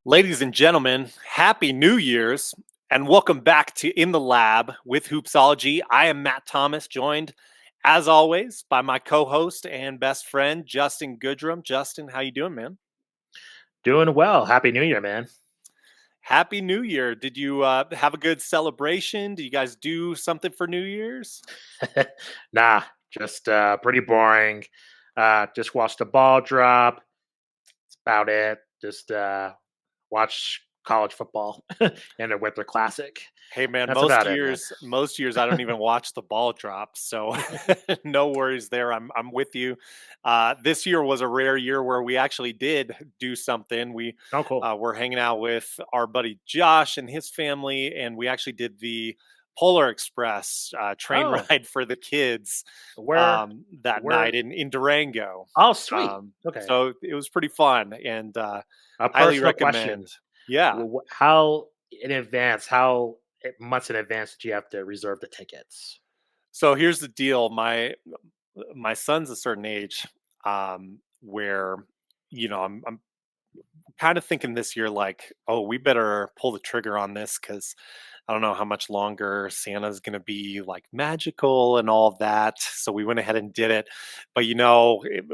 Ladies and gentlemen, happy New Year's and welcome back to In the Lab with Hoopsology. I am Matt Thomas, joined as always by my co-host and best friend Justin Goodrum. Justin, how you doing, man? Doing well. Happy New Year, man. Happy New Year. Did you have a good celebration? Did you guys do something for New Year's? Nah, just pretty boring. Just watched the ball drop. That's about it. Just watch college football and the Winter Classic. Hey man, That's about it, man. most years I don't even watch the ball drop, so no worries there. I'm with you. This year was a rare year where we actually did do something. We Oh, cool. were hanging out with our buddy Josh and his family, and we actually did the Polar Express train Oh, ride for the kids where, that where? night in Durango. Oh, sweet. Um, Okay. so it was pretty fun, and A highly personal recommend. question. Yeah. How in advance? How months in advance did you have to reserve the tickets? So here's the deal. My son's a certain age where I'm kind of thinking this year like, oh, we better pull the trigger on this because I don't know how much longer Santa's going to be like magical and all of that. So we went ahead and did it. But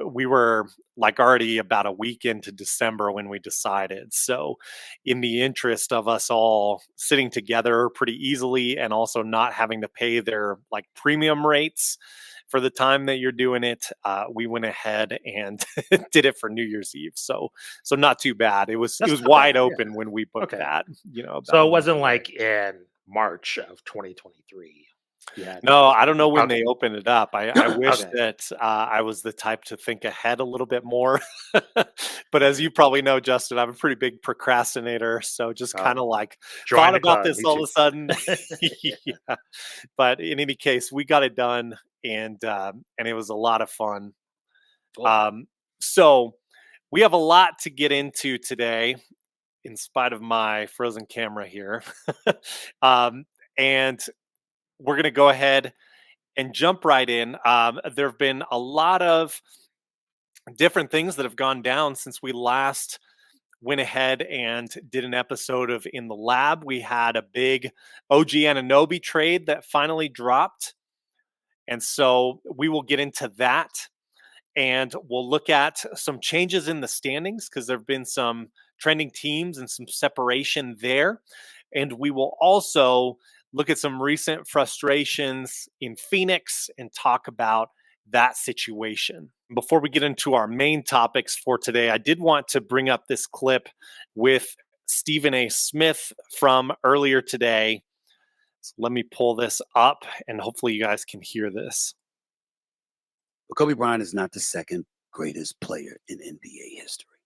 we were like already about a week into December when we decided. So in the interest of us all sitting together pretty easily and also not having to pay their like premium rates for the time that you're doing it, we went ahead and did it for New Year's Eve. So not too bad. It That's was not wide bad. Yeah. open when we booked Okay. that, about So a it month wasn't away. like in March of 2023. You had to No, I reserve. don't know when Okay. they open it up. I wish Okay. that I was the type to think ahead a little bit more. But as you probably know, Justin, I'm a pretty big procrastinator. So just kind Oh, of like join thought the about club. this Me all of too. a sudden. Yeah. But in any case, we got it done, and it was a lot of fun. Cool. Um, so we have a lot to get into today, in spite of my frozen camera here. um, and we're going to go ahead and jump right in. There have been a lot of different things that have gone down since we last went ahead and did an episode of In the Lab. We had a big OG Anunoby trade that finally dropped. And so we will get into that. And we'll look at some changes in the standings because there have been some trending teams and some separation there. And we will also look at some recent frustrations in Phoenix and talk about that situation. Before we get into our main topics for today, I did want to bring up this clip with Stephen A. Smith from earlier today. So let me pull this up and hopefully you guys can hear this. But Kobe Bryant is not the second greatest player in NBA history.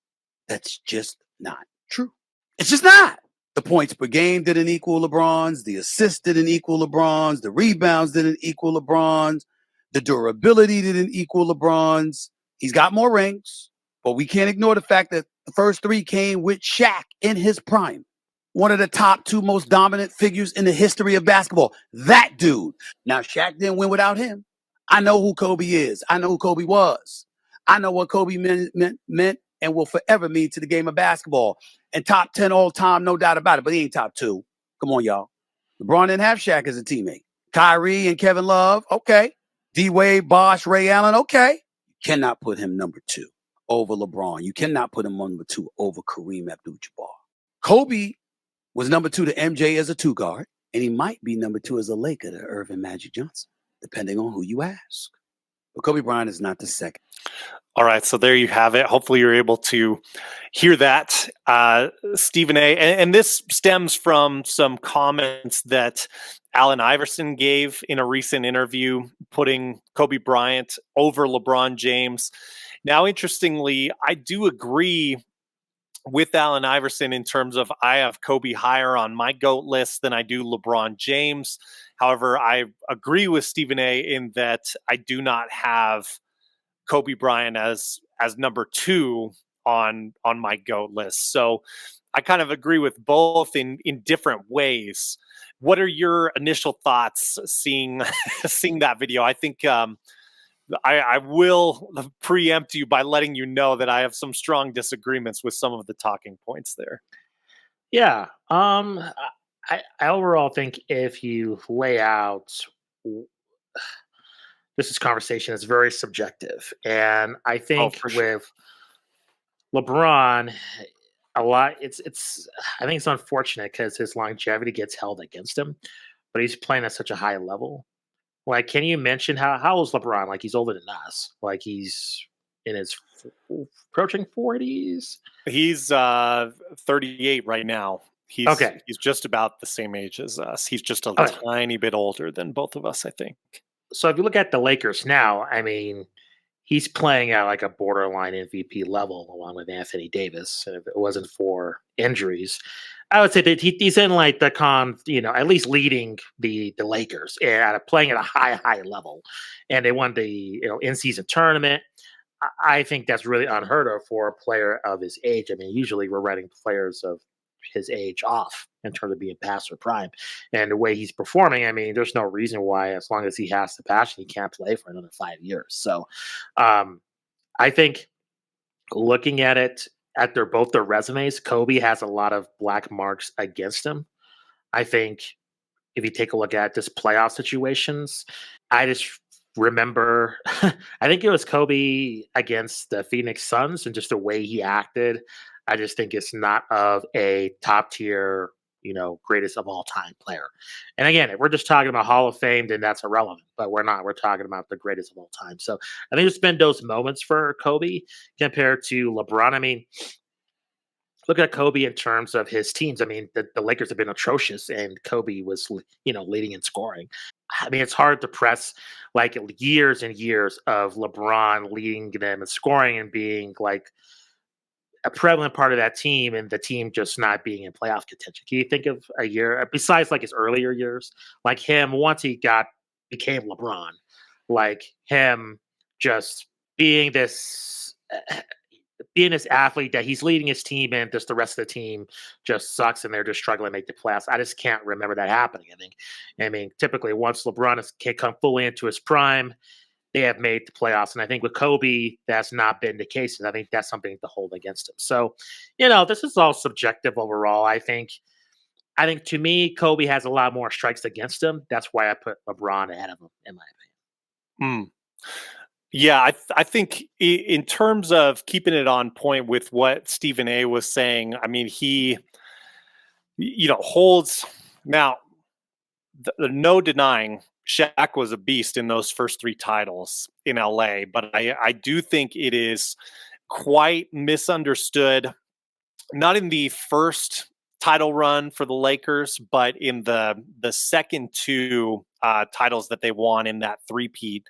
That's just not true. It's just not. The points per game didn't equal LeBron's. The assists didn't equal LeBron's. The rebounds didn't equal LeBron's. The durability didn't equal LeBron's. He's got more rings, but we can't ignore the fact that the first three came with Shaq in his prime. One of the top two most dominant figures in the history of basketball. That dude. Now, Shaq didn't win without him. I know who Kobe is. I know who Kobe was. I know what Kobe meant and will forever mean to the game of basketball. And top 10 all time, no doubt about it. But he ain't top two. Come on, y'all. LeBron didn't have Shaq as a teammate. Kyrie and Kevin Love, okay. D-Wade, Bosh, Ray Allen, okay. You cannot put him number two over LeBron. You cannot put him number two over Kareem Abdul-Jabbar. Kobe was number two to MJ as a two guard, and he might be number two as a Laker to Irvin Magic Johnson, depending on who you ask. But Kobe Bryant is not the second. All right, so there you have it. Hopefully, you're able to hear that, Stephen A. And this stems from some comments that Allen Iverson gave in a recent interview, putting Kobe Bryant over LeBron James. Now, interestingly, I do agree with Allen Iverson in terms of I have Kobe higher on my GOAT list than I do LeBron James. However, I agree with Stephen A. in that I do not have Kobe Bryant as number two on my GOAT list. So I kind of agree with both in different ways. What are your initial thoughts seeing seeing that video? I think I will preempt you by letting you know that I have some strong disagreements with some of the talking points there. Yeah. I overall think if you lay out this conversation is very subjective, and I Oh, think for sure. with LeBron, a lot. It's. I think it's unfortunate because his longevity gets held against him, but he's playing at such a high level. Like, can you mention how old is LeBron? Like, he's older than us. Like, he's in his approaching 40s. He's 38 right now. Okay. He's just about the same age as us. He's just a Okay. tiny bit older than both of us, I think. So if you look at the Lakers now, I mean, he's playing at like a borderline MVP level along with Anthony Davis. And if it wasn't for injuries, I would say that he's in like at least leading the Lakers and playing at a high level. And they won the in season tournament. I think that's really unheard of for a player of his age. I mean, usually we're writing players of his age off in terms of being past their prime. And the way he's performing, I mean, there's no reason why, as long as he has the passion, he can't play for another 5 years. So um, I think looking at it at both their resumes, Kobe has a lot of black marks against him. I think if you take a look at this playoff situations, I just remember I think it was Kobe against the Phoenix Suns and just the way he acted. I just think it's not of a top tier, greatest of all time player. And again, if we're just talking about Hall of Fame, then that's irrelevant. But we're not. We're talking about the greatest of all time. So I think it's been those moments for Kobe compared to LeBron. I mean, look at Kobe in terms of his teams. I mean, the Lakers have been atrocious, and Kobe was, leading in scoring. I mean, it's hard to press like years and years of LeBron leading them in scoring and being like a prevalent part of that team, and the team just not being in playoff contention. Can you think of a year besides like his earlier years, like him once he became LeBron, like him just being this being this athlete that he's leading his team and just the rest of the team just sucks and they're just struggling to make the playoffs. I just can't remember that happening. I mean, typically once can come fully into his prime, they have made the playoffs. And I think with Kobe, that's not been the case. And I think that's something to hold against him. So, this is all subjective overall. I think to me, Kobe has a lot more strikes against him. That's why I put LeBron ahead of him, in my Mm. Yeah, I think in terms of keeping it on point with what Stephen A was saying, I mean, he, holds now, no denying Shaq was a beast in those first three titles in LA, but I do think it is quite misunderstood, not in the first title run for the Lakers, but in the second two titles that they won in that three-peat.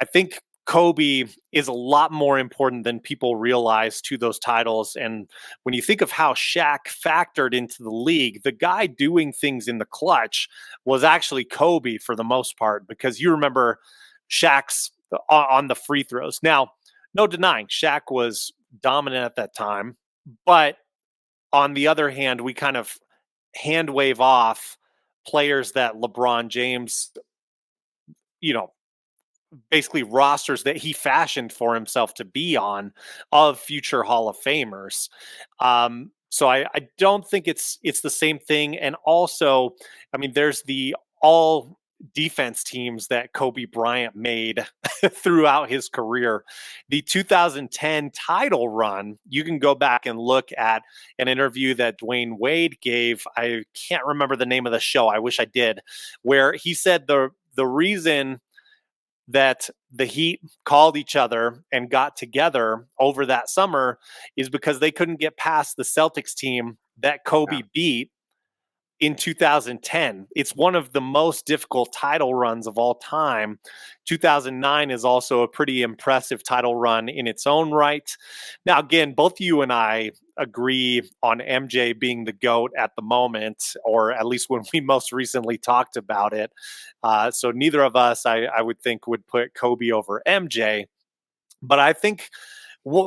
I think Kobe is a lot more important than people realize to those titles. And when you think of how Shaq factored into the league, the guy doing things in the clutch was actually Kobe for the most part, because you remember Shaq's on the free throws. Now, no denying Shaq was dominant at that time, but on the other hand, we kind of hand wave off players that LeBron James, you know, basically rosters that he fashioned for himself to be on of future Hall of Famers. So I don't think it's the same thing. And also, I mean, there's the all defense teams that Kobe Bryant made throughout his career. The 2010 title run, you can go back and look at an interview that Dwayne Wade gave. I can't remember the name of the show. I wish I did, where he said the reason that the Heat called each other and got together over that summer is because they couldn't get past the Celtics team that opinion. Kobe beat in 2010. It's one of the most difficult title runs of all time. 2009 is also a pretty impressive title run in its own right. Now, again, both you and I agree on MJ being the GOAT at the moment, or at least when we most recently talked about it. So neither of us, I would think, would put Kobe over MJ. But I think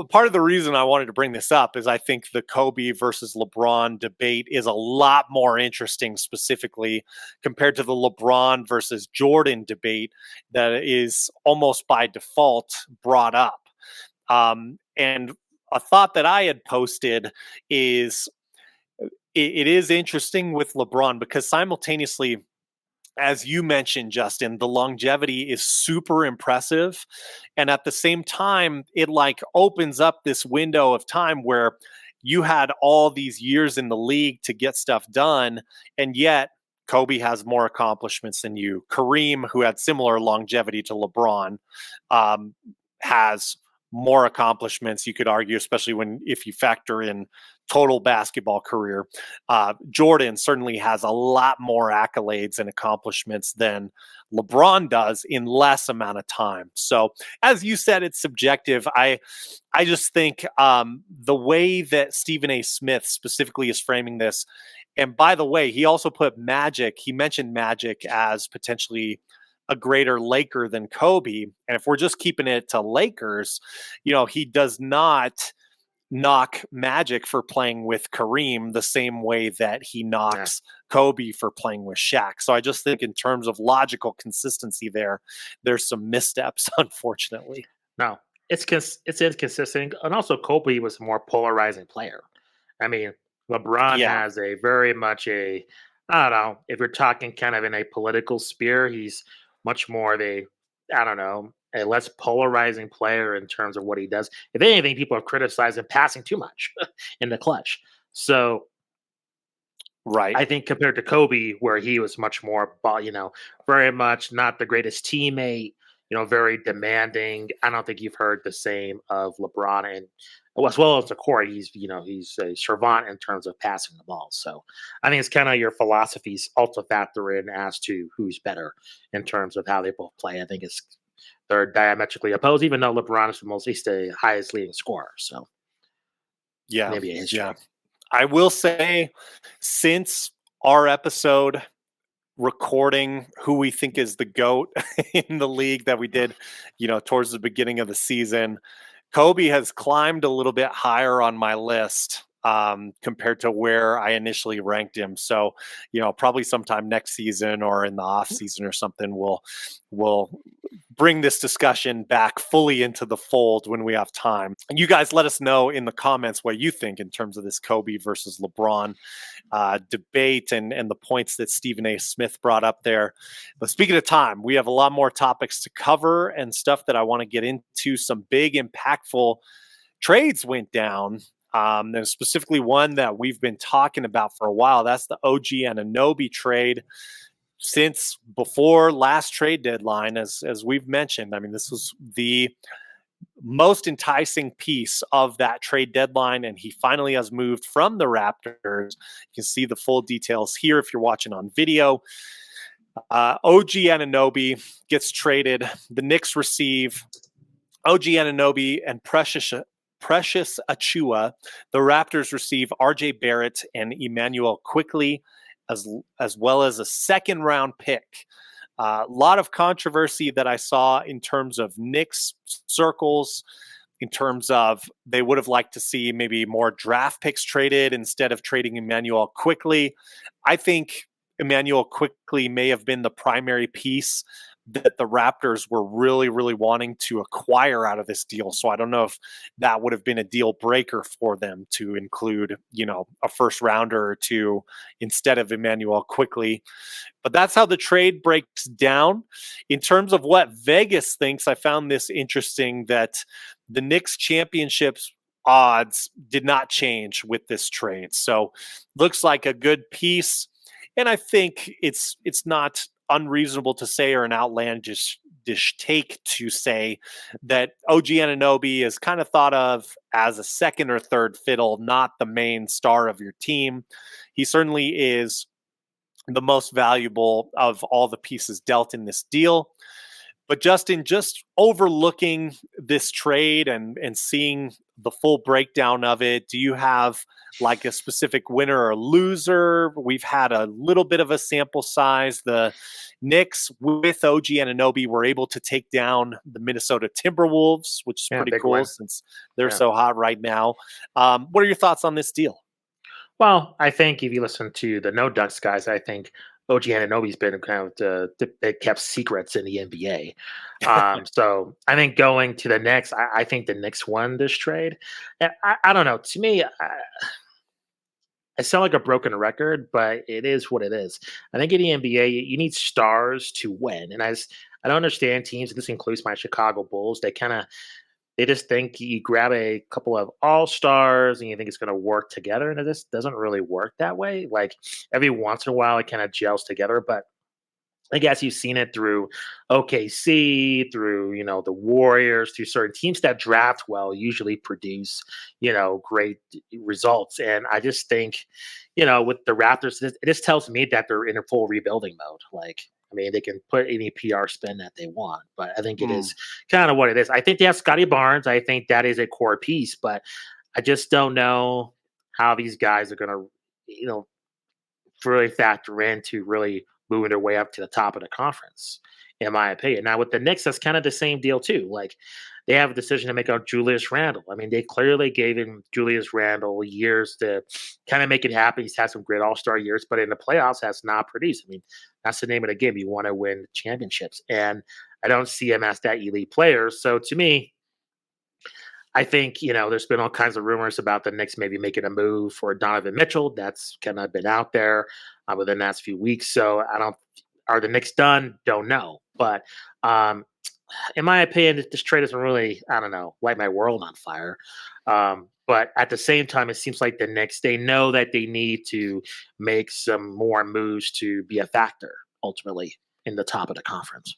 part of the reason I wanted to bring this up is I think the Kobe versus LeBron debate is a lot more interesting, specifically compared to the LeBron versus Jordan debate that is almost by default brought up. And a thought that I had posted is it is interesting with LeBron because simultaneously, as you mentioned, Justin, the longevity is super impressive. And at the same time, it like opens up this window of time where you had all these years in the league to get stuff done. And yet, Kobe has more accomplishments than you. Kareem, who had similar longevity to LeBron, um, has more accomplishments, you could argue, especially if you factor in total basketball career. Jordan certainly has a lot more accolades and accomplishments than LeBron does in less amount of time. So, as you said, it's subjective. I just think the way that Stephen A. Smith specifically is framing this, and by the way, he also put Magic. He mentioned Magic as potentially a greater Laker than Kobe. And if we're just keeping it to Lakers, he does not knock Magic for playing with Kareem the same way that he Yeah. knocks Kobe for playing with Shaq. So I just think in terms of logical consistency there's some missteps, unfortunately. No, it's inconsistent, and also Kobe was a more polarizing player. I mean, LeBron Yeah, has a very much a I don't know if you're talking kind of in a political sphere, he's much more of a I don't know a less polarizing player in terms of what he does. If anything, people have criticized him passing too much in the clutch. So right. I think compared to Kobe, where he was much more, very much not the greatest teammate, very demanding. I don't think you've heard the same of LeBron, and as well as the court. He's a servant in terms of passing the ball. So I think it's kind of your philosophies also factor in as to who's better in terms of how they both play. I think they're diametrically opposed, even though LeBron is he's the highest leading scorer. So Yeah, maybe a history. yeah. I will say, since our episode recording who we think is the GOAT in the league that we did, towards the beginning of the season, Kobe has climbed a little bit higher on my list compared to where I initially ranked him. So, probably sometime next season or in the off season or something, we'll bring this discussion back fully into the fold when we have time. And you guys let us know in the comments what you think in terms of this Kobe versus LeBron debate and the points that Stephen A. Smith brought up there. But speaking of time, we have a lot more topics to cover and stuff that I want to get into. Some big, impactful trades went down. There's specifically one that we've been talking about for a while. That's the OG Anunoby trade. Since before last trade deadline, as we've mentioned, I mean, this was the most enticing piece of that trade deadline, and he finally has moved from the Raptors. You can see the full details here if you're watching on video. OG Anunoby gets traded. The Knicks receive OG Anunoby and Precious Achua. The Raptors receive RJ Barrett and Emmanuel Quickly, as well as a second round pick. A lot of controversy that I saw in terms of Knicks circles, in terms of they would have liked to see maybe more draft picks traded instead of trading Emmanuel Quickly. I think Emmanuel Quickly may have been the primary piece that the Raptors were really, really wanting to acquire out of this deal. So I don't know if that would have been a deal breaker for them to include, a first rounder or two instead of Emmanuel Quickly. But that's how the trade breaks down. In terms of what Vegas thinks, I found this interesting that the Knicks championships odds did not change with this trade. So looks like a good piece. And I think it's not unreasonable to say, or an outlandish take to say, that OG Anunoby is kind of thought of as a second or third fiddle, not the main star of your team. He certainly is the most valuable of all the pieces dealt in this deal. But Justin, just overlooking this trade and seeing the full breakdown of it, do you have like a specific winner or loser? We've had a little bit of a sample size. The Knicks with OG Anunoby were able to take down the Minnesota Timberwolves, which is pretty Big cool win. since they're Yeah. so hot right now. What are your thoughts on this deal? Well, I think if you listen to the No Ducks guys, I think OG Anunoby's been kind of the kept secrets in the NBA. So I think going to the Knicks, I think the Knicks won this trade. I don't know. To me, I sound like a broken record, but it is what it is. I think in the NBA, you need stars to win. And I don't understand teams, and this includes my Chicago Bulls, they just think you grab a couple of all stars and you think it's going to work together. And it just doesn't really work that way. Like every once in a while, it kind of gels together. But I guess you've seen it through OKC, through the Warriors, through certain teams that draft well usually produce great results. And I just think with the Raptors, it just tells me that they're in a full rebuilding mode. Like I mean, they can put any PR spin that they want, but I think it Mm. is kind of what it is. I think they have Scotty Barnes. I think that is a core piece, but I just don't know how these guys are going to really factor into really moving their way up to the top of the conference, in my opinion. Now with the Knicks, that's kind of the same deal too. Like they have a decision to make on Julius Randle. I mean, they clearly gave him Julius Randle years to kind of make it happen. He's had some great all-star years, but in the playoffs has not produced. I mean, that's the name of the game. You want to win championships. And I don't see him as that elite player. So to me, I think, there's been all kinds of rumors about the Knicks maybe making a move for Donovan Mitchell. That's kind of been out there within the last few weeks. So I don't, are the Knicks done? Don't know. But um, in my opinion, this trade doesn't really, I don't know, light my world on fire. But at the same time, it seems like the Knicks, they know that they need to make some more moves to be a factor ultimately in the top of the conference.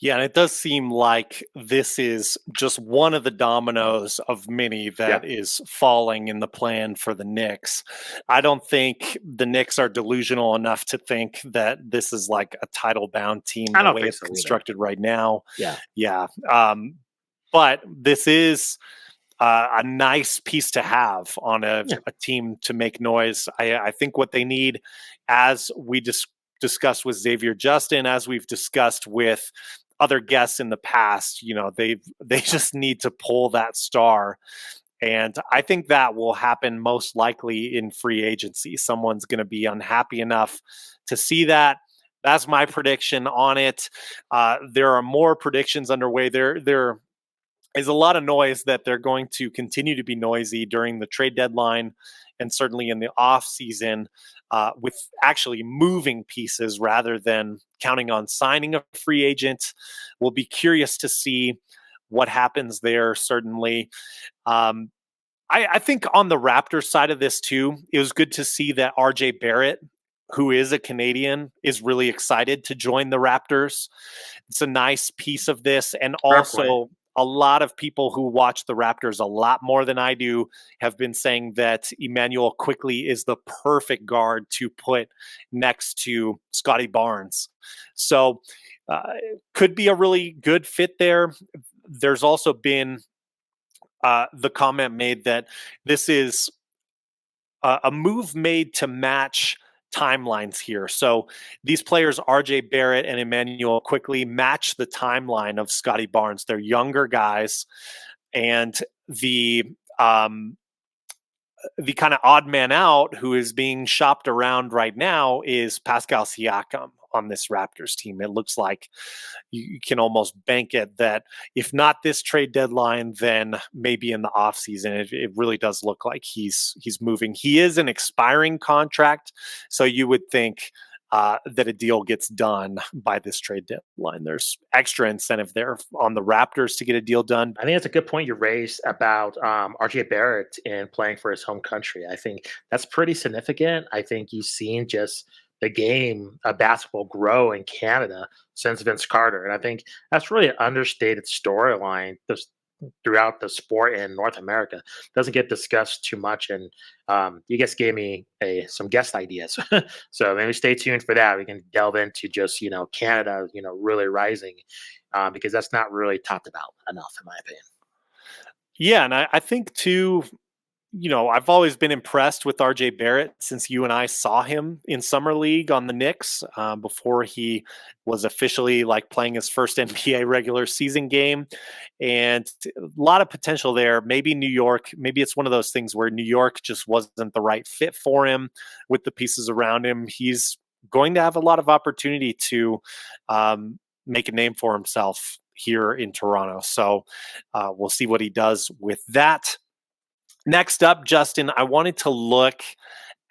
Yeah, and it does seem like this is just one of the dominoes of many Yeah, that is falling in the plan for the Knicks. I don't think the Knicks are delusional enough to think that this is like a title bound team I the don't way think it's so either. constructed right now. Yeah. Yeah. But this is a nice piece to have on Yeah. a team to make noise. I think what they need, as we discussed with Xavier Justin, as we've discussed with other guests in the past, they just need to pull that star. And I think that will happen most likely in free agency. Someone's going to be unhappy enough to see that. That's my prediction on it. There are more predictions underway. There is a lot of noise that they're going to continue to be noisy during the trade deadline and certainly in the off season, with actually moving pieces rather than counting on signing a free agent. We'll be curious to see what happens there, certainly. Um, I think on the Raptors side of this too, it was good to see that RJ Barrett, who is a Canadian, is really excited to join the Raptors. It's a nice piece of this. And Fair point. also, a lot of people who watch the Raptors a lot more than I do have been saying that Emmanuel Quickly is the perfect guard to put next to Scotty Barnes. So, could be a really good fit there. There's also been the comment made that this is a move made to match timelines here. So these players, RJ Barrett and Emmanuel, quickly match the timeline of Scotty Barnes. They're younger guys, and um, the kind of odd man out who is being shopped around right now is Pascal Siakam on this Raptors team. It looks like you can almost bank it that if not this trade deadline, then maybe in the offseason. It really does look like he's moving. He is an expiring contract, so you would think that a deal gets done by this trade deadline. There's extra incentive there on the Raptors to get a deal done. I think that's a good point you raised about RJ Barrett and playing for his home country. I think that's pretty significant. I think you've seen just the game of basketball grow in Canada since Vince Carter. And I think that's really an understated storyline throughout the sport in North America. Doesn't get discussed too much. And you just gave me some guest ideas. So maybe stay tuned for that. We can delve into just, Canada, really rising because that's not really talked about enough, in my opinion. Yeah, and I think too, I've always been impressed with RJ Barrett since you and I saw him in summer league on the Knicks before he was officially like playing his first NBA regular season game, and a lot of potential there. Maybe New York, maybe it's one of those things where New York just wasn't the right fit for him with the pieces around him. He's going to have a lot of opportunity to make a name for himself here in Toronto. So we'll see what he does with that. Next up, Justin, I wanted to look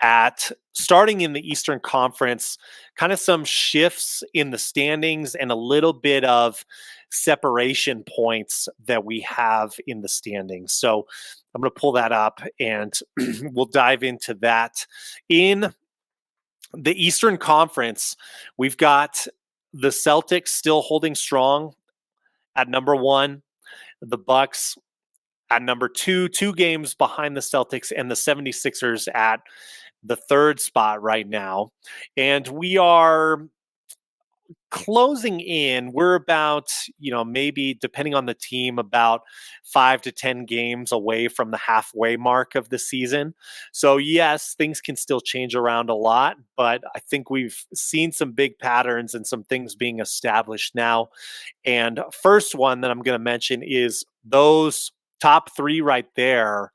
at starting in the Eastern Conference, kind of some shifts in the standings and a little bit of separation points that we have in the standings. So I'm going to pull that up and we'll dive into that. In the Eastern Conference, we've got the Celtics still holding strong at number 1, the Bucks at number 2, 2 games behind the Celtics, and the 76ers at the 3rd spot right now. And we are closing in. We're about, maybe depending on the team, about 5 to 10 games away from the halfway mark of the season. So yes, things can still change around a lot, but I think we've seen some big patterns and some things being established now. And first one that I'm going to mention is those top 3 right there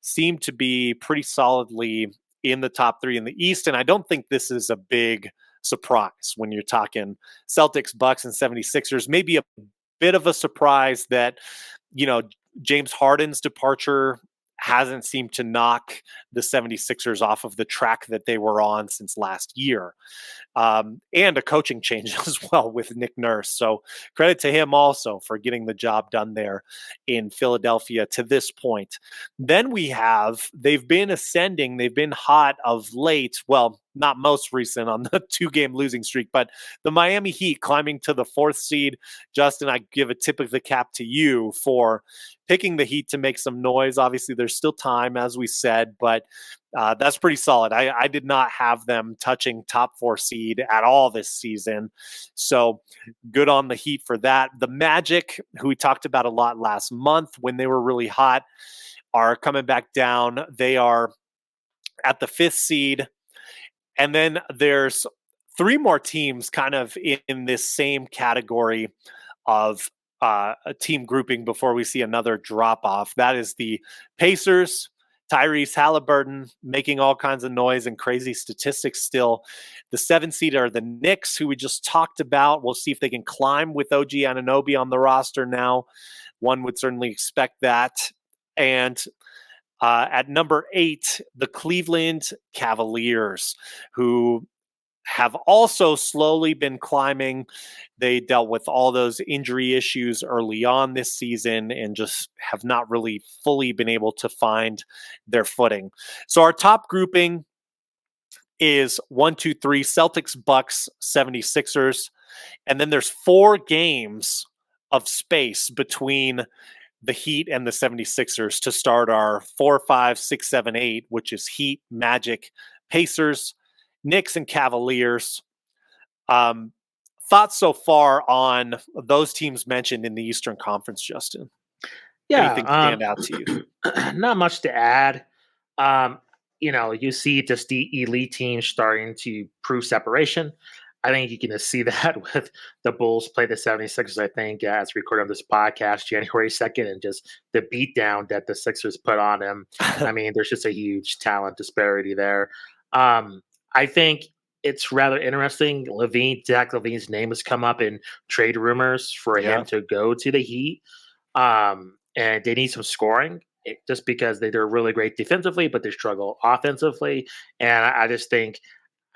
seem to be pretty solidly in the top 3 in the East. And I don't think this is a big surprise when you're talking Celtics, Bucks, and 76ers. Maybe a bit of a surprise that, James Harden's departure hasn't seemed to knock the 76ers off of the track that they were on since last year. And a coaching change as well with Nick Nurse. So credit to him also for getting the job done there in Philadelphia to this point. Then they've been ascending. They've been hot of late. Well, not most recent on the 2-game losing streak, but the Miami Heat climbing to the 4th seed. Justin, I give a tip of the cap to you for picking the Heat to make some noise. Obviously, there's still time, as we said, but that's pretty solid. I did not have them touching top 4 seed at all this season. So good on the Heat for that. The Magic, who we talked about a lot last month when they were really hot, are coming back down. They are at the 5th seed. And then there's 3 more teams kind of in this same category of a team grouping before we see another drop off. That is the Pacers, Tyrese Halliburton making all kinds of noise and crazy statistics still. The 7th seed are the Knicks, who we just talked about. We'll see if they can climb with OG Anunoby on the roster now. One would certainly expect that. And at number 8, the Cleveland Cavaliers, who have also slowly been climbing. They dealt with all those injury issues early on this season and just have not really fully been able to find their footing. So our top grouping is 1, 2, 3, Celtics, Bucks, 76ers. And then there's 4 games of space between the Heat and the 76ers to start our 4, 5, 6, 7, 8, which is Heat, Magic, Pacers, Knicks, and Cavaliers. Thoughts so far on those teams mentioned in the Eastern Conference, Justin? Anything stand out to you? Not much to add. You see just the elite teams starting to prove separation. I think you can just see that with the Bulls play the 76ers, I think, as recorded on this podcast, January 2nd, and just the beatdown that the Sixers put on them. I mean, there's just a huge talent disparity there. I think it's rather interesting. Zach LaVine's name has come up in trade rumors for him to go to the Heat. And they need some scoring just because they're really great defensively, but they struggle offensively. And I just think,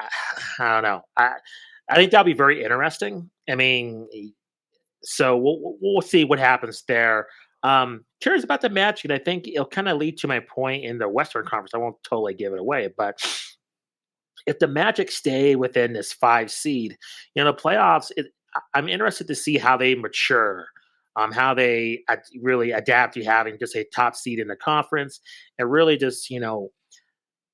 I don't know. I think that'll be very interesting. I mean, so we'll see what happens there. Curious about the match, and I think it'll kind of lead to my point in the Western Conference. I won't totally give it away, but if the Magic stay within this 5 seed, the playoffs, I'm interested to see how they mature, how they really adapt to having just a top seed in the conference, and really just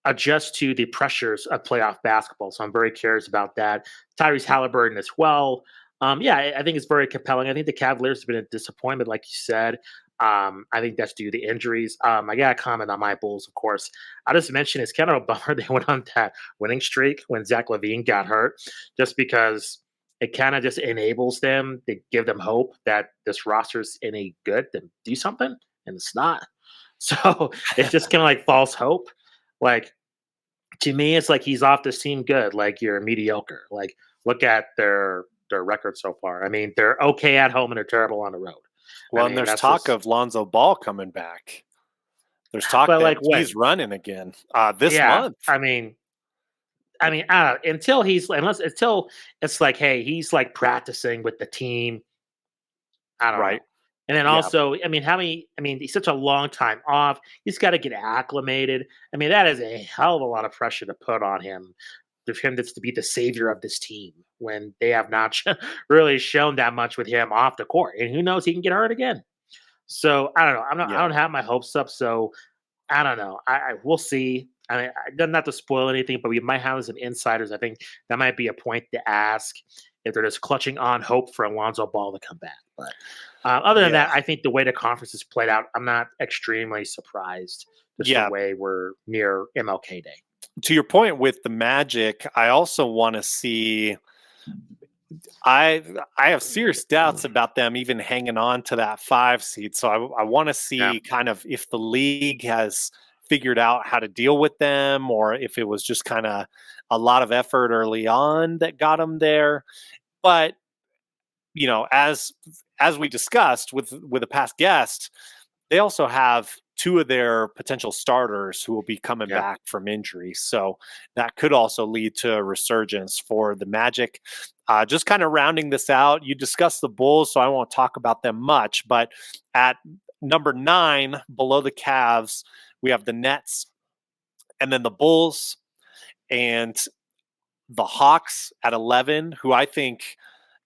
adjust to the pressures of playoff basketball. So I'm very curious about that. Tyrese Halliburton as well. I think it's very compelling. I think the Cavaliers have been a disappointment, like you said. I think that's due to the injuries. I got to comment on my Bulls, of course. I just mentioned it's kind of a bummer they went on that winning streak when Zach LaVine got hurt, just because it kind of just enables them to give them hope that this roster's any good to do something, and it's not. So it's just kind of like false hope. Like, to me, it's like he's off this team good. Like, you're mediocre. Like, look at their record so far. I mean, they're okay at home and they're terrible on the road. Well, and there's talk of Lonzo Ball coming back. There's talk that he's running again this month. I mean, I mean, until until it's like, hey, he's like practicing with the team. I don't know. Right. And then Yeah. also, I mean, he's such a long time off. He's got to get acclimated. I mean, that is a hell of a lot of pressure to put on him, for him that's to be the savior of this team when they have not really shown that much with him off the court. And who knows, he can get hurt again. So I don't know. I Yeah. don't have my hopes up. So I don't know. We'll see. I mean, not to spoil anything, but we might have some insiders. I think that might be a point to ask if they're just clutching on hope for Alonzo Ball to come back. But other than Yeah. that, I think the way the conference is played out, I'm not extremely surprised. Just Yeah. the way we're near MLK Day. To your point with the Magic, I also want to see. I have serious doubts about them even hanging on to that 5 seed. So I want to Yeah. see kind of if the league has figured out how to deal with them, or if it was just kind of a lot of effort early on that got them there. But as we discussed with a past guest, they also have 2 of their potential starters who will be coming Yeah. back from injury. So that could also lead to a resurgence for the Magic. Just kind of rounding this out, you discussed the Bulls, so I won't talk about them much. But at number 9, below the Cavs, we have the Nets, and then the Bulls and the Hawks at 11, who I think,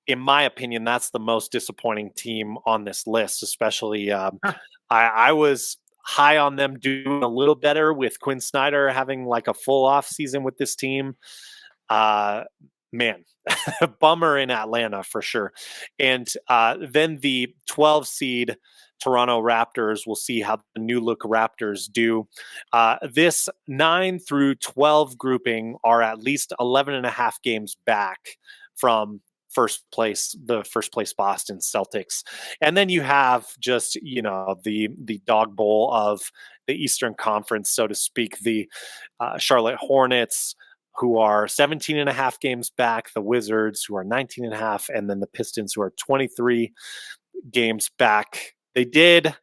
in my opinion, that's the most disappointing team on this list, especially I was high on them doing a little better with Quinn Snyder having like a full off season with this team. Man, bummer in Atlanta for sure. And then the 12 seed Toronto Raptors, we'll see how the new look Raptors do. This 9 through 12 grouping are at least 11 and a half games back from the first place Boston Celtics. And then you have just, the dog bowl of the Eastern Conference, so to speak, the Charlotte Hornets, who are 17 and a half games back, the Wizards, who are 19 and a half, and then the Pistons, who are 23 games back. They did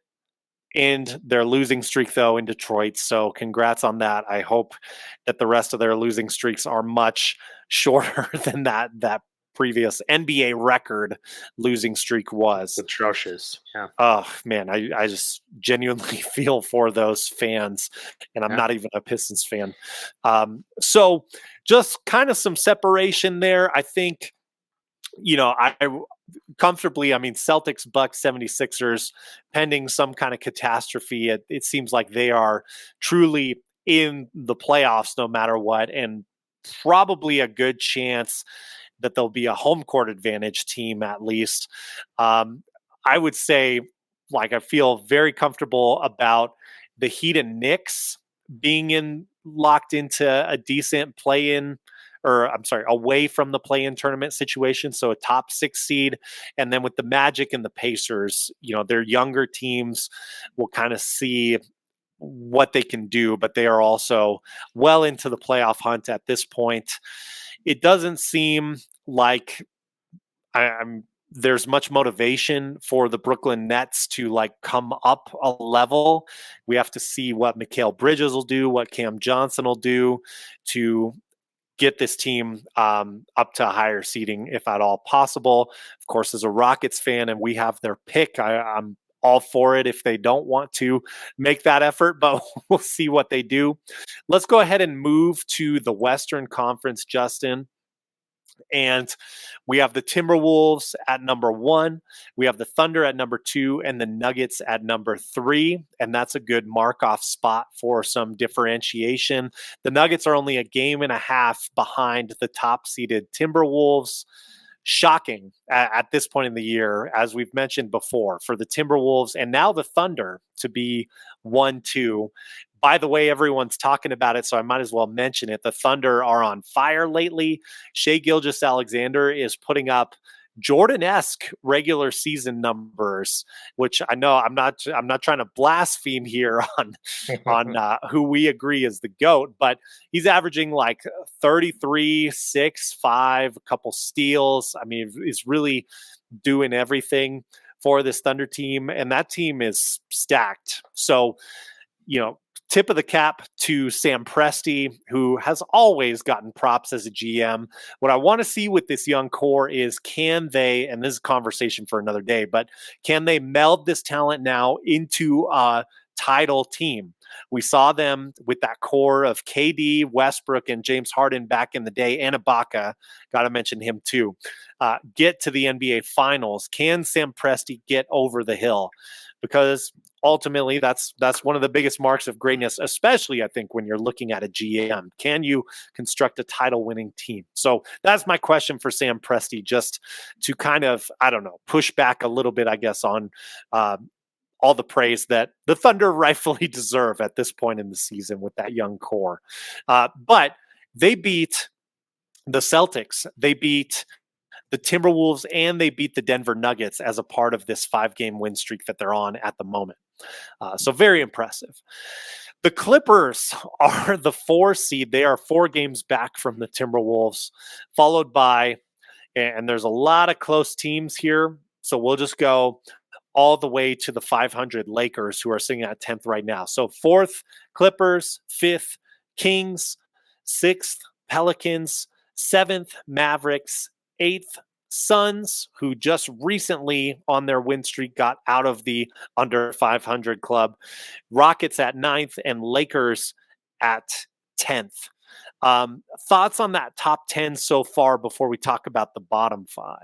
end their losing streak, though, in Detroit, so congrats on that. I hope that the rest of their losing streaks are much shorter than that previous NBA record losing streak was. Atrocious. Yeah. Oh, man, I just genuinely feel for those fans, and I'm Yeah. not even a Pistons fan. So just kind of some separation there. I think, I comfortably, I mean, Celtics, Bucks, 76ers, pending some kind of catastrophe, it seems like they are truly in the playoffs no matter what, and probably a good chance that there'll be a home court advantage team at least. I would say, I feel very comfortable about the Heat and Knicks being locked into a decent play-in, or I'm sorry, away from the play-in tournament situation. So a top 6 seed. And then with the Magic and the Pacers, they're younger teams. We'll kind of see what they can do, but they are also well into the playoff hunt at this point. It doesn't seem like there's much motivation for the Brooklyn Nets to come up a level. We have to see what Mikal Bridges will do, what Cam Johnson will do to get this team up to a higher seeding, if at all possible. Of course, as a Rockets fan, and we have their pick, I'm all for it if they don't want to make that effort, but we'll see what they do. Let's go ahead and move to the Western Conference, Justin. And we have the Timberwolves at number 1. We have the Thunder at number 2 and the Nuggets at number 3. And that's a good mark-off spot for some differentiation. The Nuggets are only a game and a half behind the top-seeded Timberwolves. Shocking at this point in the year, as we've mentioned before, for the Timberwolves and now the Thunder to be 1-2. By the way, everyone's talking about it, so I might as well mention it. The Thunder are on fire lately. Shai Gilgeous-Alexander is putting up Jordan-esque regular season numbers, which I know I'm not trying to blaspheme here on who we agree is the GOAT, but he's averaging 33, 6, 5, a couple steals. I mean, he's really doing everything for this Thunder team, and that team is stacked. So, tip of the cap to Sam Presti, who has always gotten props as a GM. What I want to see with this young core is, can they, and this is a conversation for another day, but can they meld this talent now into a title team? We saw them with that core of KD, Westbrook, and James Harden back in the day, and Ibaka, got to mention him too, get to the NBA Finals. Can Sam Presti get over the hill? Because ultimately, that's one of the biggest marks of greatness, especially, I think, when you're looking at a GM. Can you construct a title-winning team? So that's my question for Sam Presti, just to kind of, I don't know, push back a little bit, I guess, on all the praise that the Thunder rightfully deserve at this point in the season with that young core. But they beat the Celtics. They beat the Timberwolves, and they beat the Denver Nuggets as a part of this 5-game win streak that they're on at the moment. So very impressive. The Clippers are the 4 seed. They are 4 games back from the Timberwolves, followed by, and there's a lot of close teams here, so we'll just go all the way to the 500 Lakers, who are sitting at 10th right now. So 4th, Clippers; 5th, Kings; 6th, Pelicans; 7th, Mavericks; 8th, Suns, who just recently on their win streak got out of the under 500 club; Rockets at 9th; and Lakers at 10th. Thoughts on that top 10 so far before we talk about the bottom 5?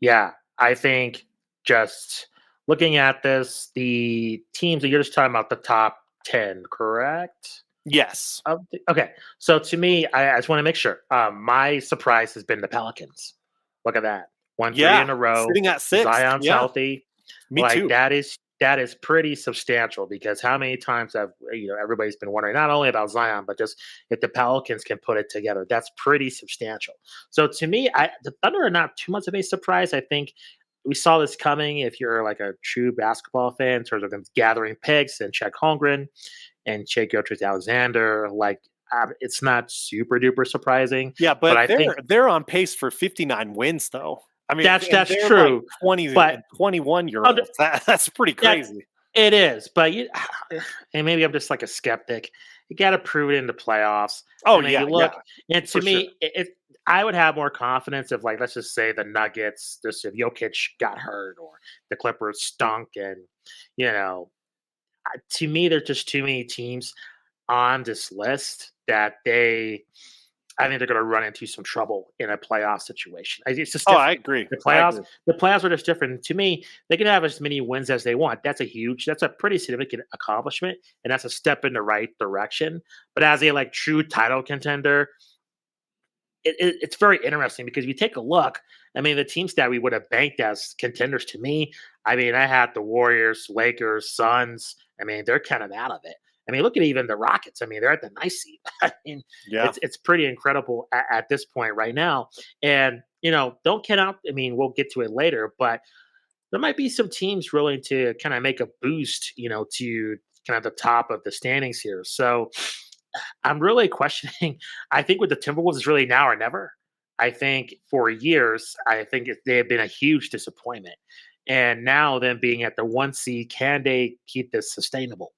Yeah, I think just looking at this, the teams that you're just talking about, the top 10, correct? Yes. Okay, so to me, I just want to make sure. My surprise has been the Pelicans. Look at that, won 3 in a row. Sitting at 6th. Zion's healthy. Me too. That is pretty substantial, because how many times have everybody's been wondering not only about Zion, but just if the Pelicans can put it together. That's pretty substantial. So to me, the Thunder are not too much of a surprise. I think we saw this coming if you're like a true basketball fan, in terms of them gathering picks and Chet Holmgren and Shea Gilgeous-Alexander. It's not super duper surprising. Yeah, but I think they're on pace for 59 wins, though. I mean, that's they're true. Like 20 but and 21-year-olds. That's pretty crazy. It is, but and maybe I'm just like a skeptic. You got to prove it in the playoffs. Oh, You look, and to me, sure. I would have more confidence if, like, let's just say the Nuggets, just if Jokic got hurt, or the Clippers stunk, and to me, there's just too many teams on this list that I think they're going to run into some trouble in a playoff situation. It's just different. I agree. The playoffs are just different. To me, they can have as many wins as they want. That's a pretty significant accomplishment, and that's a step in the right direction. But as a true title contender, it's very interesting, because if you take a look, I mean, the teams that we would have banked as contenders, to me, I mean, I had the Warriors, Lakers, Suns. I mean, they're kind of out of it. I mean, look at even the Rockets. I mean, they're at the nice seed. I mean, it's pretty incredible at this point right now. And, don't count out, I mean, we'll get to it later, but there might be some teams willing to kind of make a boost, to kind of the top of the standings here. So I'm really questioning. I think with the Timberwolves, it's really now or never. I think for years, they have been a huge disappointment. And now, them being at the 1 seed, can they keep this sustainable?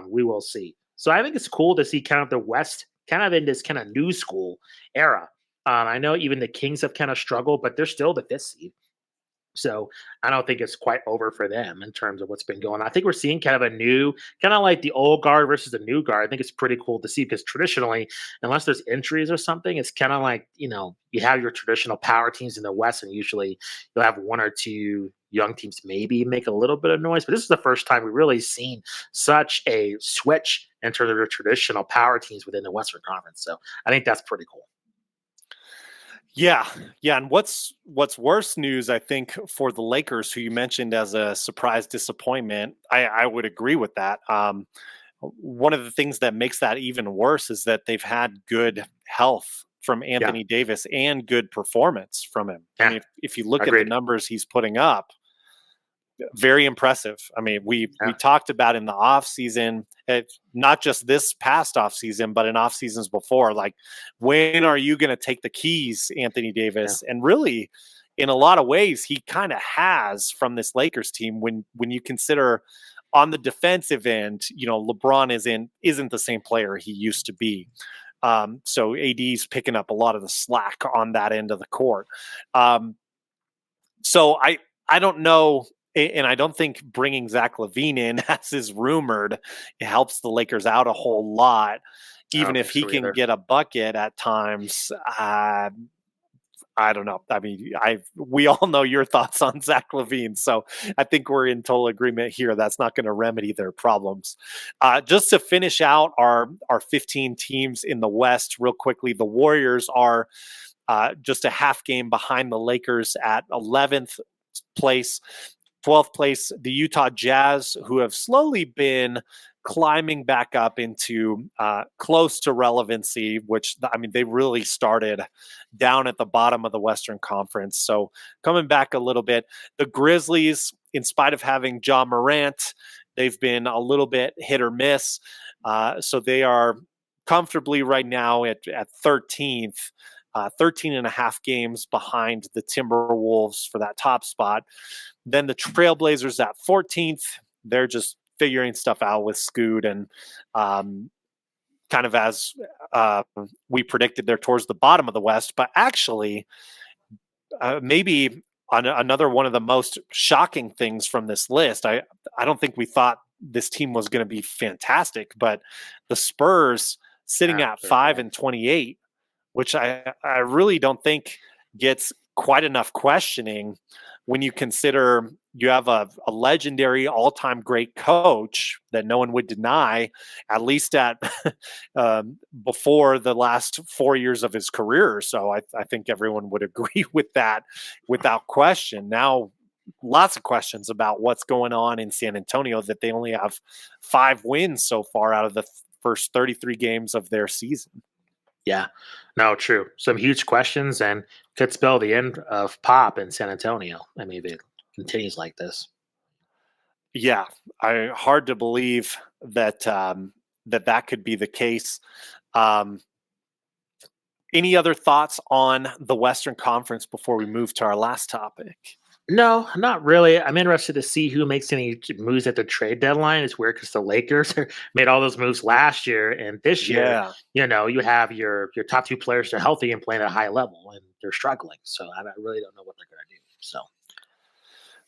We will see. So I think it's cool to see kind of the West kind of in this kind of new school era. I know even the Kings have kind of struggled, but they're still the 5th seed. So I don't think it's quite over for them in terms of what's been going on. I think we're seeing kind of a new, kind of like the old guard versus the new guard. I think it's pretty cool to see, because traditionally, unless there's injuries or something, it's kind of like, you have your traditional power teams in the West, and usually you'll have 1 or 2 young teams maybe make a little bit of noise. But this is the first time we've really seen such a switch in terms of the traditional power teams within the Western Conference. So I think that's pretty cool. Yeah. And what's worse news, I think, for the Lakers, who you mentioned as a surprise disappointment, I would agree with that. One of the things that makes that even worse is that they've had good health from Anthony Davis and good performance from him. I mean, if you look at the numbers he's putting up, very impressive. I mean, we talked about in the off season, not just this past off season, but in off seasons before, like, when are you going to take the keys, Anthony Davis? And really, in a lot of ways, he kind of has from this Lakers team when you consider on the defensive end, LeBron isn't the same player he used to be. So AD's picking up a lot of the slack on that end of the court. So I don't know, and I don't think bringing Zach LaVine in, as is rumored, it helps the Lakers out a whole lot. Even if he can get a bucket at times, I don't know. I mean, we all know your thoughts on Zach LaVine, so I think we're in total agreement here. That's not going to remedy their problems. Just to finish out our 15 teams in the West, real quickly, the Warriors are just a half game behind the Lakers at 11th place. 12th place, the Utah Jazz, who have slowly been climbing back up into close to relevancy, which, I mean, they really started down at the bottom of the Western Conference. So coming back a little bit, the Grizzlies, in spite of having Ja Morant, they've been a little bit hit or miss. So they are comfortably right now at 13th. 13 and a half games behind the Timberwolves for that top spot. Then the Trailblazers at 14th. They're just figuring stuff out with Scoot, and kind of as we predicted, they're towards the bottom of the West. But actually, maybe on another one of the most shocking things from this list, I don't think we thought this team was going to be fantastic, but the Spurs sitting at 5-28, which I really don't think gets quite enough questioning when you consider you have a legendary all-time great coach that no one would deny, at least at before the last 4 years of his career. So I think everyone would agree with that without question. Now, lots of questions about what's going on in San Antonio, that they only have 5 wins so far out of the first 33 games of their season. Yeah, no, true. Some huge questions, and could spell the end of Pop in San Antonio. I mean, if it continues like this. Yeah, hard to believe that that could be the case. Any other thoughts on the Western Conference before we move to our last topic? No, not really. I'm interested to see who makes any moves at the trade deadline. It's weird because the Lakers made all those moves last year, and this year, you have your top 2 players are healthy and playing at a high level, and they're struggling. So I really don't know what they're going to do. So.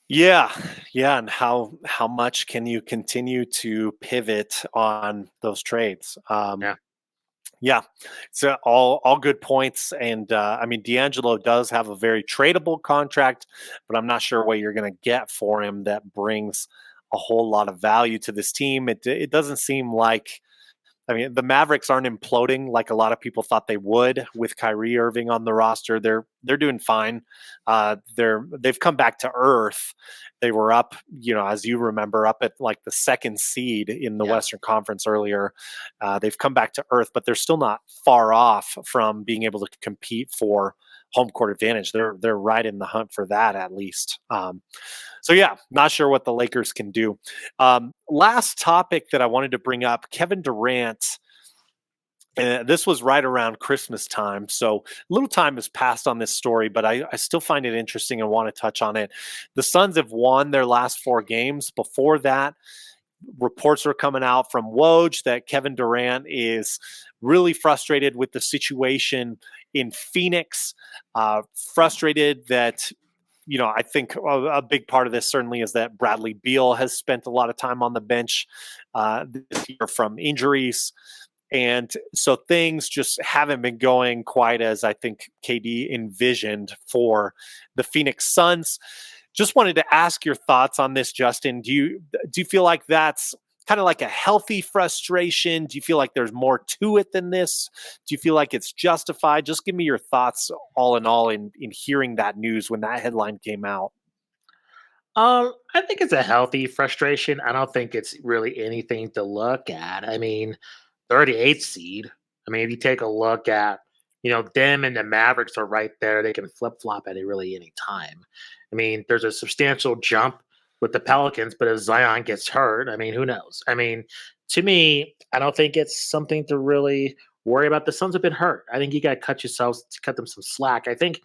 Yeah, and how much can you continue to pivot on those trades? Yeah, so all good points, and I mean, D'Angelo does have a very tradable contract, but I'm not sure what you're going to get for him that brings a whole lot of value to this team. It doesn't seem like. I mean, the Mavericks aren't imploding like a lot of people thought they would with Kyrie Irving on the roster. They're doing fine. They've come back to earth. They were up, as you remember, up at like the 2nd seed in the Western Conference earlier. They've come back to earth, but they're still not far off from being able to compete for home court advantage. They're right in the hunt for that, at least. So yeah, not sure what the Lakers can do. Last topic that I wanted to bring up, Kevin Durant. This was right around Christmas time, so little time has passed on this story, but I still find it interesting and want to touch on it. The Suns have won their last 4 games. Before that, reports are coming out from Woj that Kevin Durant is really frustrated with the situation in Phoenix, frustrated that, I think a big part of this certainly is that Bradley Beal has spent a lot of time on the bench this year from injuries. And so things just haven't been going quite as I think KD envisioned for the Phoenix Suns. Just wanted to ask your thoughts on this, Justin. Do you feel like that's kind of like a healthy frustration? Do you feel like there's more to it than this? Do you feel like it's justified? Just give me your thoughts all in all in hearing that news when that headline came out. I think it's a healthy frustration. I don't think it's really anything to look at. I mean, 38th seed. I mean, if you take a look at, them and the Mavericks are right there. They can flip-flop at really any time. I mean, there's a substantial jump with the Pelicans, but if Zion gets hurt, I mean, who knows? I mean, to me, I don't think it's something to really worry about. The Suns have been hurt. I think you got to cut them some slack. I think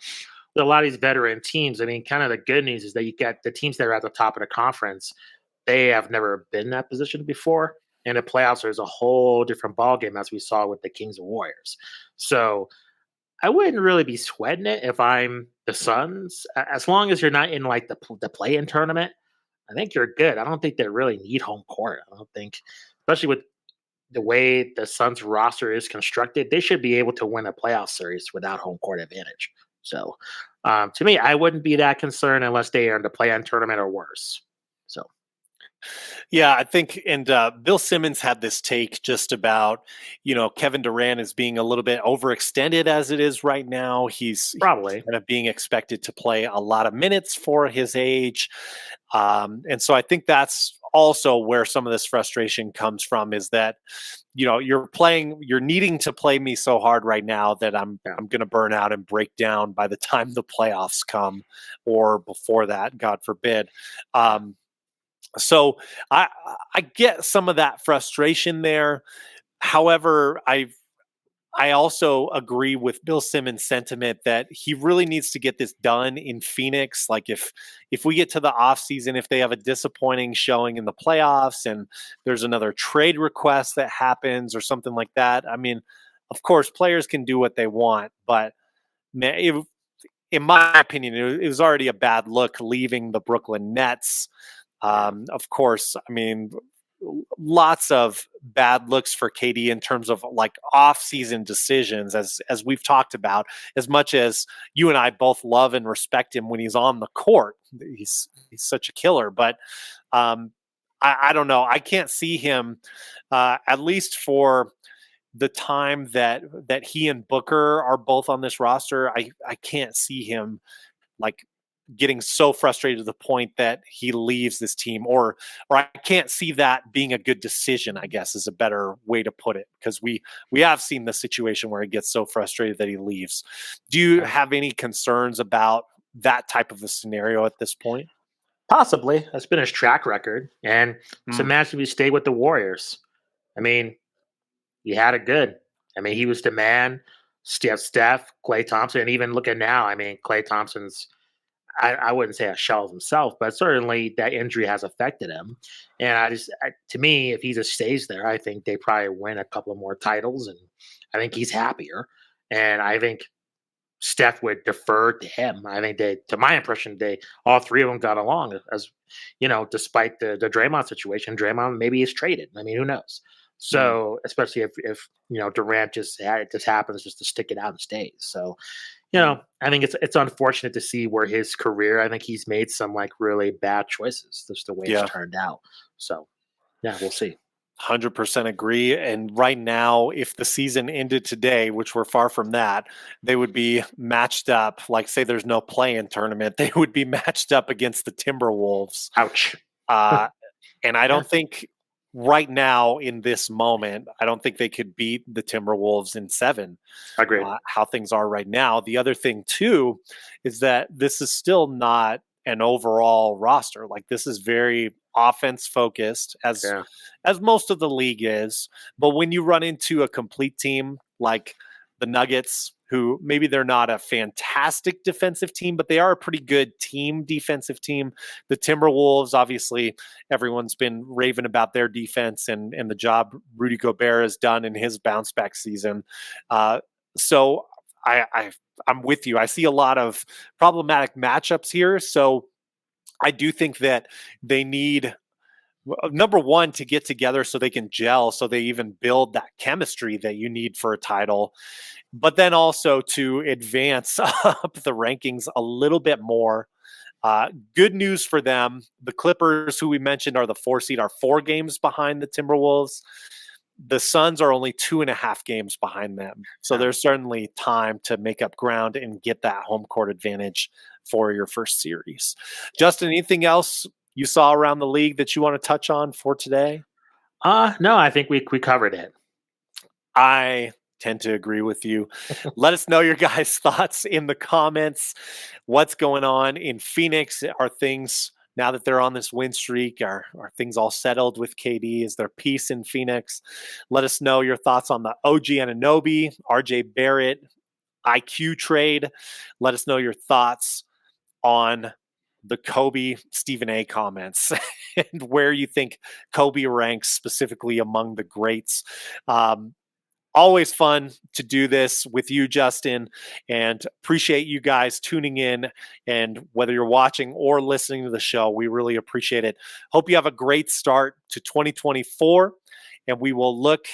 a lot of these veteran teams, I mean, kind of the good news is that you get the teams that are at the top of the conference, they have never been in that position before. And the playoffs, there's a whole different ballgame, as we saw with the Kings and Warriors. So I wouldn't really be sweating it if I'm the Suns, as long as you're not in like the play-in tournament. I think you're good. I don't think they really need home court. I don't think, especially with the way the Suns roster is constructed, they should be able to win a playoff series without home court advantage. So, to me, I wouldn't be that concerned unless they are in the play-in tournament or worse. So, Yeah, I think, and Bill Simmons had this take just about, Kevin Durant is being a little bit overextended as it is right now. He's probably. kind of being expected to play a lot of minutes for his age. And so I think that's also where some of this frustration comes from, is that, you're needing to play me so hard right now that I'm going to burn out and break down by the time the playoffs come, or before that, God forbid. So I get some of that frustration there. However, I also agree with Bill Simmons' sentiment that he really needs to get this done in Phoenix. Like if we get to the offseason, if they have a disappointing showing in the playoffs and there's another trade request that happens or something like that, I mean, of course, players can do what they want, but man, in my opinion, it was already a bad look leaving the Brooklyn Nets. Of course, I mean, lots of bad looks for KD in terms of like off-season decisions, as we've talked about. As much as you and I both love and respect him when he's on the court, he's such a killer. But I don't know. I can't see him, at least for the time that he and Booker are both on this roster. I can't see him like getting so frustrated to the point that he leaves this team, or I can't see that being a good decision, I guess is a better way to put it, because we have seen the situation where he gets so frustrated that he leaves. Do you have any concerns about that type of a scenario at this point? Possibly. That's been his track record. And so imagine if he stayed with the Warriors. I mean, he had it good. I mean, he was the man. Steph, Klay Thompson, and even look at now. I mean, Klay Thompson's, I wouldn't say a shell of himself, but certainly that injury has affected him. And to me, if he just stays there, I think they probably win a couple of more titles, and I think he's happier. And I think Steph would defer to him. I think to my impression, all three of them got along. As despite the Draymond situation, Draymond maybe is traded. I mean, who knows? So especially if Durant just happens just to stick it out and stays. So I think it's unfortunate to see where his career. I think he's made some like really bad choices, just the way it's turned out. So yeah, we'll see. 100% agree. And right now, if the season ended today, which we're far from that, they would be matched up. Like, say there's no play-in tournament, they would be matched up against the Timberwolves. Ouch. And I don't think right now in this moment, I don't think they could beat the Timberwolves in 7. Agreed. How things are right now. The other thing too is that this is still not an overall roster. Like, this is very offense focused, as most of the league is. But when you run into a complete team like the Nuggets, who maybe they're not a fantastic defensive team, but they are a pretty good defensive team. The Timberwolves, obviously, everyone's been raving about their defense and the job Rudy Gobert has done in his bounce back season. So I'm with you. I see a lot of problematic matchups here. So I do think that they need, number one, to get together so they can gel, so they even build that chemistry that you need for a title, but then also to advance up the rankings a little bit more. Good news for them. The Clippers, who we mentioned are the 4 seed, are 4 games behind the Timberwolves. The Suns are only 2.5 games behind them. So there's certainly time to make up ground and get that home court advantage for your first series. Justin, anything else you saw around the league that you want to touch on for today? No, I think we covered it. I tend to agree with you. Let us know your guys' thoughts in the comments. What's going on in Phoenix? Are things, now that they're on this win streak, are things all settled with KD? Is there peace in Phoenix? Let us know your thoughts on the OG Anunoby, RJ Barrett IQ trade. Let us know your thoughts on the Kobe Stephen A comments and where you think Kobe ranks specifically among the greats. Always fun to do this with you, Justin, and appreciate you guys tuning in. And whether you're watching or listening to the show, we really appreciate it. Hope you have a great start to 2024, and we will look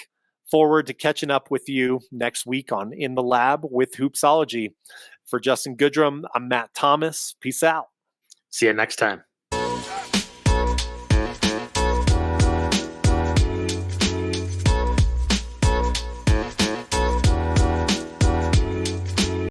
forward to catching up with you next week on In the Lab with Hoopsology. For Justin Goodrum, I'm Matt Thomas. Peace out. See you next time.